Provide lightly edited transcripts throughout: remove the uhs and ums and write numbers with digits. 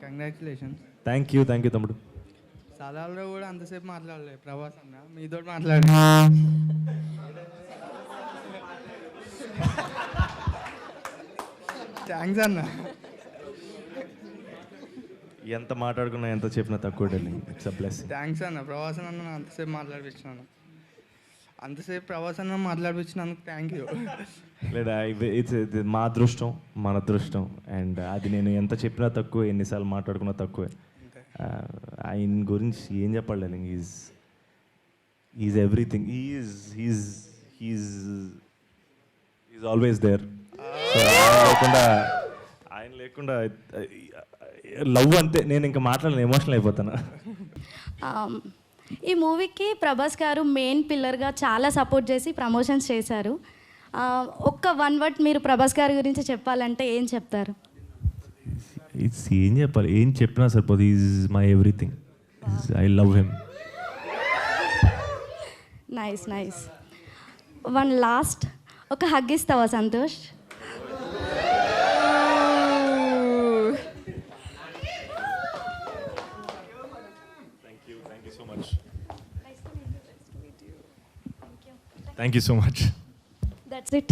Congratulations. Thank you తమ్ముడు. సలాల్లో కూడా అంతసేపు మాట్లాడలేదు ప్రభాస్ అన్న, మీతో మాట్లాడి. థ్యాంక్స్ అన్న. ఎంత మాట్లాడుకున్నా ఎంత చెప్పినా తక్కువ darling. It's a blessing. Thanks అన్న, ప్రభాస్ అన్న అంతసేపు మాట్లాడిపించినాను. అంతసేపు ప్రభాస్ అన్న మాట్లాడిపించినందుకు థ్యాంక్ యూ. లేదా ఇట్స్ మా అదృష్టం, మన అదృష్టం. అండ్ అది నేను ఎంత చెప్పినా తక్కువ, ఎన్నిసార్లు మాట్లాడుకున్నా తక్కువే. ఆయన గురించి ఏం చెప్పాలి darling. Is everything. Is always there. ఆయన లేకుండా లవ్ అంతే. నేను ఇంకా మాట్లాడలేను, ఎమోషనల్ అయిపోతాను. ఈ మూవీకి ప్రభాస్ గారు మెయిన్ పిల్లర్గా చాలా సపోర్ట్ చేసి ప్రమోషన్స్ చేశారు. ఒక్క వన్ వర్డ్ మీరు ప్రభాస్ గారి గురించి చెప్పాలంటే ఏం చెప్తారు? ఇట్స్ ఏం చెప్పాలి, ఏం చెప్పినా సరిపోదు. Is my everything. I love him. Nice. One last, ఒక హగ్ ఇస్తావా Santosh? Thank you so much. That's it.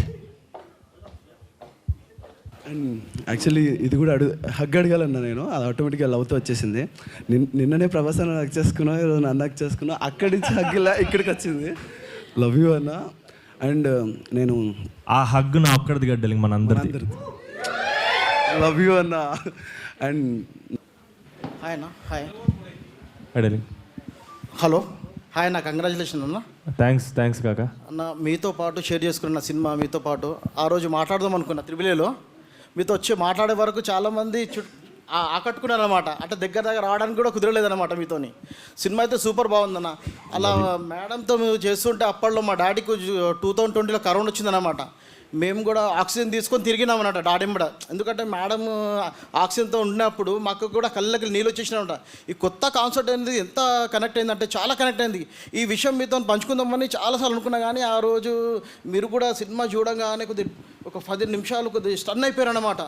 And actually ఇది కూడా హగ్ అడగాలన్నా నేను, అది ఆటోమేటిక్గా లవ్తో వచ్చేసింది. నిన్ననే ప్రభాస్ అన్న హగ్ చేసుకున్నావు, ఈరోజు నన్ను హగ్ చేసుకున్నావు. అక్కడి నుంచి హగ్ ఇలా ఇక్కడికి వచ్చింది. లవ్ యూ అన్న. అండ్ నేను ఆ హగ్ నా ఒక్కడిది గడ్డలింగ్, మన అందరిది. లవ్ యూ అన్న. అండ్ హాయ్ అన్న. హాయ్. గడ్డలింగ్. హలో. హాయ్ అన్న, కంగ్రాచులేషన్ అన్న. థ్యాంక్స్ కాకా. అన్న మీతో పాటు షేర్ చేసుకున్న సినిమా, మీతో పాటు ఆ రోజు మాట్లాడదాం అనుకున్నా త్రిబులేలో. మీతో వచ్చి మాట్లాడే వరకు చాలామంది ఆకట్టుకున్నారు అనమాట. అంటే దగ్గర రావడానికి కూడా కుదరలేదన్నమాట మీతోని. సినిమా అయితే సూపర్ బాగుందన్న. అలా మేడంతో మేము చేస్తుంటే అప్పట్లో మా డాడీకి 2020లో కరోనా వచ్చిందన్నమాట. మేము కూడా ఆక్సిజన్ తీసుకొని తిరిగినాం అన్నమాట డాడీంబడ. ఎందుకంటే మేడం ఆక్సిజన్తో ఉన్నప్పుడు మాకు కూడా కళ్ళకి నీళ్ళు వచ్చేసినామట. ఈ కొత్త కాన్సెప్ట్ అనేది ఎంత కనెక్ట్ అయిందంటే చాలా కనెక్ట్ అయింది. ఈ విషయం మీతో పంచుకుందామని చాలాసార్లు అనుకున్నా, కానీ ఆ రోజు మీరు కూడా సినిమా చూడగానే ఒక 10 నిమిషాలు కొద్దిగా స్టన్ అయిపోయారన్నమాట.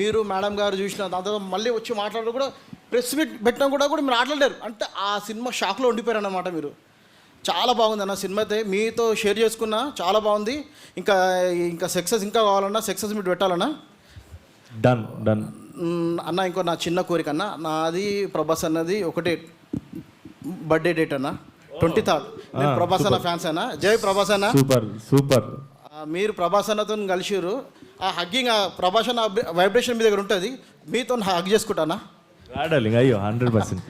మీరు మేడం గారు చూసిన దాని తర్వాత మళ్ళీ వచ్చి మాట్లాడడం కూడా, ప్రెస్ మీట్ పెట్టినా కూడా మీరు మాట్లాడలేరు. అంటే ఆ సినిమా షాక్లో ఉండిపోయారన్నమాట మీరు. చాలా బాగుంది అన్న సినిమా అయితే. మీతో షేర్ చేసుకున్నా చాలా బాగుంది. ఇంకా సక్సెస్ ఇంకా కావాలన్నా సక్సెస్ మీట్ పెట్టాలన్నా. డన్ అన్న. ఇంకో నా చిన్న కోరిక అన్న, నాది ప్రభాస్ అన్నది ఒకటే బర్త్డే డేట్ అన్న, 23rd. నేను ప్రభాస్ అన్న ఫ్యాన్స్ అన్న. జై ప్రభాస్ అన్న. సూపర్. మీరు ప్రభాస్ అన్నతో కలిసిరు. ఆ హగ్గింగ్ ప్రభాస్ అన్న వైబ్రేషన్ మీ దగ్గర ఉంటుంది. మీతో హగ్ చేసుకుంటానా డార్లింగ్? అయ్యో 100%.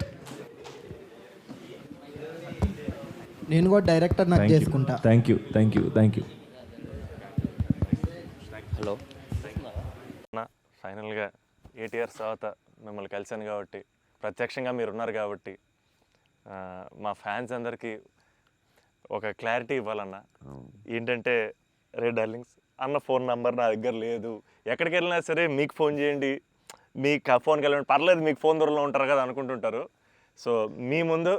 నేను కూడా డైరెక్టర్ నాకు చేసుకుంటా. Thank you. హలో అన్న, ఫైనల్గా 8 years తర్వాత మిమ్మల్ని కలిశాను కాబట్టి, ప్రత్యక్షంగా మీరు ఉన్నారు కాబట్టి, మా ఫ్యాన్స్ అందరికీ ఒక క్లారిటీ ఇవ్వాలన్న. ఏంటంటే, రే డార్లింగ్స్ అన్న ఫోన్ నెంబర్ నా దగ్గర లేదు. ఎక్కడికి వెళ్ళినా సరే మీకు ఫోన్ చేయండి, మీకు ఫోన్కి వెళ్ళండి, పర్లేదు మీకు ఫోన్ దూరంలో ఉంటారు కదా అనుకుంటుంటారు. సో మీ ముందు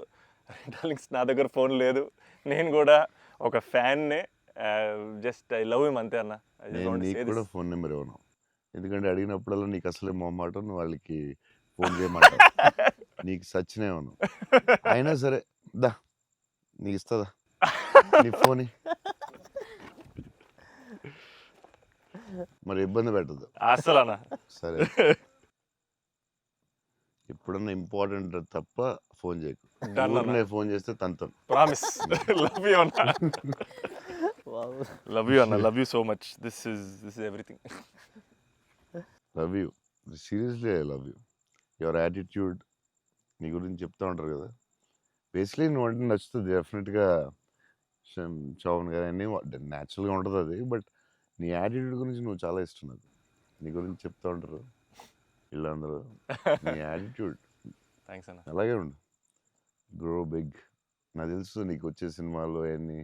డార్లింగ్స్ నా దగ్గర ఫోన్ లేదు. నేను కూడా ఒక ఫ్యాన్నే. జస్ట్ ఐ లవ్ హిమ్ అంతే అన్న. నీకు కూడా ఫోన్ నెంబర్ ఇవ్వను, ఎందుకంటే అడిగినప్పుడల్లా నీకు అసలే మొహమాట, నువ్వు వాళ్ళకి ఫోన్ చేయమంట. నీకు సచ్చినే ఇవ్వను. అయినా సరే దా, నీకు ఇస్తుందా నీ ఫోన్? మరి ఇబ్బంది పెట్టదు అసలు అన్న. సరే, ఎప్పుడన్నా ఇంపార్టెంట్ తప్ప ఫోన్ చేయకు. ఫోన్ చేస్తే తనతో ప్రామిస్. లవ్ యూ అన్న. Love you so much. This is everything. Love you, seriously I love you. Your attitude, నీ గురించి చెప్తా ఉంటారు కదా. బేసిక్లీ నువ్వు అంటే నచ్చుతుంది డెఫినెట్గా. చౌన్ కానీ అన్నీ న్యాచురల్గా ఉంటుంది అది. బట్ నీ యాటిట్యూడ్ గురించి నువ్వు చాలా ఇష్టం నాకు. నీ గురించి చెప్తా ఉంటారు వీళ్ళందరూ. నీ యాటిట్యూడ్ థ్యాంక్స్ అన్న. అలాగే ఉండు. Grow big. నాకు తెలుసు నీకు వచ్చే సినిమాలు అన్నీ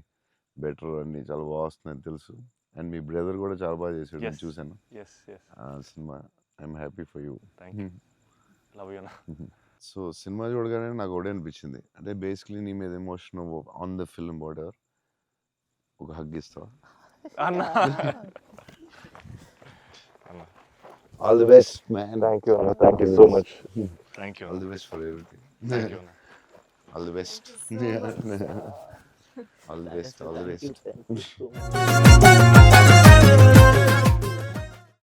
బెటర్ అన్నీ చాలా బాగా వస్తున్నాయని తెలుసు. అండ్ మీ బ్రదర్ కూడా చాలా బాగా చేశాడు, నేను చూశాను ఆ సినిమా. I'm happy for you. Love you అన్న. సో సినిమా చూడగానే నాకు ఒకటే అనిపించింది, అంటే బేసిక్లీ నీ మీద emotion on the film whatever. ఒక హగ్ ఇస్తావా అన్న? All the best man. Thank you అన్న. Thank you so much. Thank you all the best for everything. Thank you all the best. All the best. All the best.